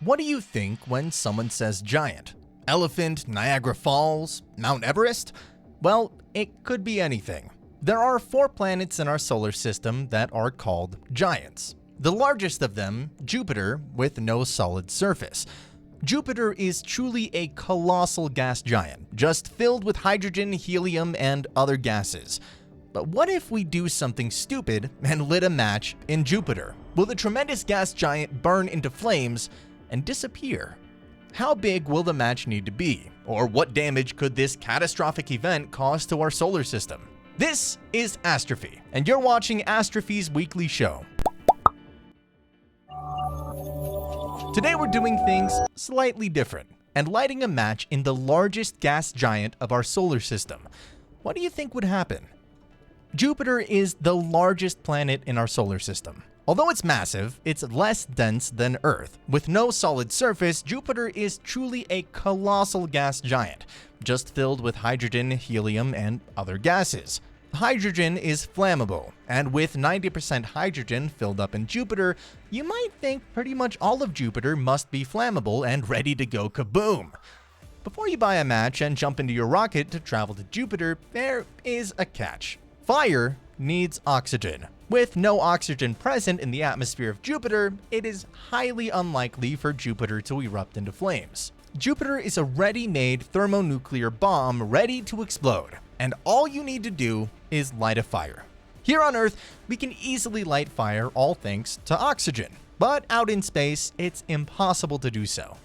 What do you think when someone says giant? Elephant, Niagara Falls, Mount Everest? Well, it could be anything. There are 4 planets in our solar system that are called giants. The largest of them, Jupiter, with no solid surface. Jupiter is truly a colossal gas giant, just filled with hydrogen, helium, and other gases. But what if we do something stupid and lit a match in Jupiter? Will the tremendous gas giant burn into flames and disappear? How big will the match need to be? Or what damage could this catastrophic event cause to our solar system? This is Astropy, and you're watching Astropy's weekly show. Today we're doing things slightly different and lighting a match in the largest gas giant of our solar system. What do you think would happen? Jupiter is the largest planet in our solar system. Although it's massive, it's less dense than Earth. With no solid surface, Jupiter is truly a colossal gas giant, just filled with hydrogen, helium, and other gases. Hydrogen is flammable, and with 90% hydrogen filled up in Jupiter, you might think pretty much all of Jupiter must be flammable and ready to go kaboom. Before you buy a match and jump into your rocket to travel to Jupiter, there is a catch. Fire needs oxygen. With no oxygen present in the atmosphere of Jupiter, it is highly unlikely for Jupiter to erupt into flames. Jupiter is a ready-made thermonuclear bomb ready to explode, and all you need to do is light a fire. Here on Earth, we can easily light fire all thanks to oxygen, but out in space, it's impossible to do so.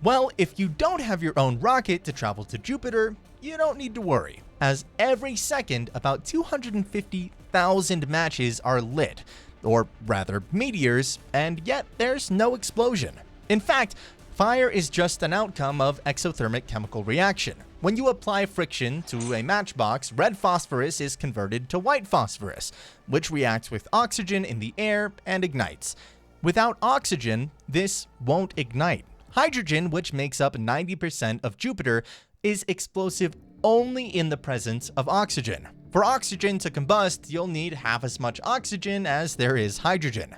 Well, if you don't have your own rocket to travel to Jupiter, you don't need to worry, as every second about 250,000 matches are lit, or rather meteors, and yet there's no explosion. In fact, fire is just an outcome of exothermic chemical reaction. When you apply friction to a matchbox, red phosphorus is converted to white phosphorus, which reacts with oxygen in the air and ignites. Without oxygen, this won't ignite. Hydrogen, which makes up 90% of Jupiter, is explosive only in the presence of oxygen. For oxygen to combust, you'll need half as much oxygen as there is hydrogen.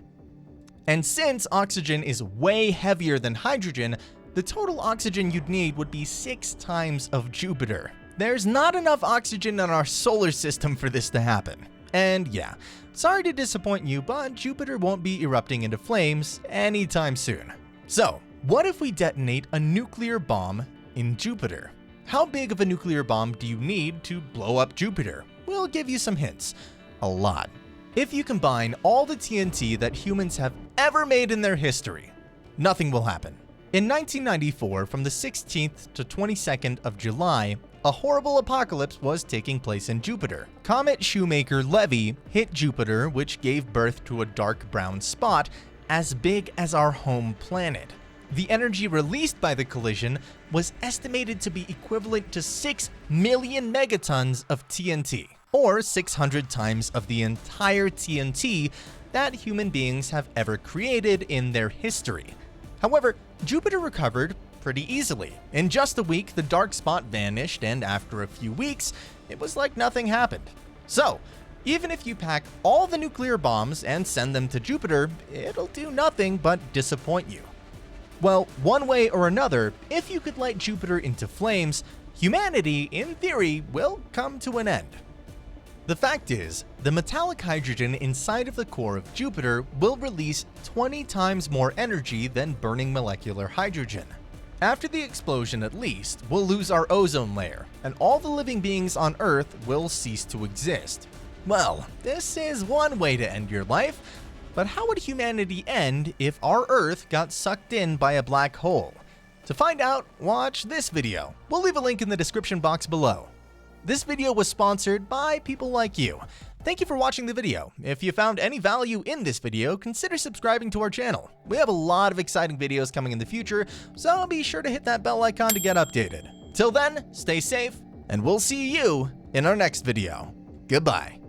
And since oxygen is way heavier than hydrogen, the total oxygen you'd need would be 6 times of Jupiter. There's not enough oxygen in our solar system for this to happen. And yeah, sorry to disappoint you, but Jupiter won't be erupting into flames anytime soon. So, what if we detonate a nuclear bomb in Jupiter? How big of a nuclear bomb do you need to blow up Jupiter? We'll give you some hints. A lot. If you combine all the TNT that humans have ever made in their history, nothing will happen. In 1994, from the 16th to 22nd of July, a horrible apocalypse was taking place in Jupiter. Comet Shoemaker Levy hit Jupiter, which gave birth to a dark brown spot as big as our home planet. The energy released by the collision was estimated to be equivalent to 6 million megatons of TNT, or 600 times of the entire TNT that human beings have ever created in their history. However, Jupiter recovered pretty easily. In just a week, the dark spot vanished, and after a few weeks, it was like nothing happened. So, even if you pack all the nuclear bombs and send them to Jupiter, it'll do nothing but disappoint you. Well, one way or another, if you could light Jupiter into flames, humanity, in theory, will come to an end. The fact is, the metallic hydrogen inside of the core of Jupiter will release 20 times more energy than burning molecular hydrogen. After the explosion at least, we'll lose our ozone layer, and all the living beings on Earth will cease to exist. Well, this is one way to end your life. But how would humanity end if our Earth got sucked in by a black hole? To find out, watch this video. We'll leave a link in the description box below. This video was sponsored by people like you. Thank you for watching the video. If you found any value in this video, consider subscribing to our channel. We have a lot of exciting videos coming in the future, so be sure to hit that bell icon to get updated. Till then, stay safe, and we'll see you in our next video. Goodbye.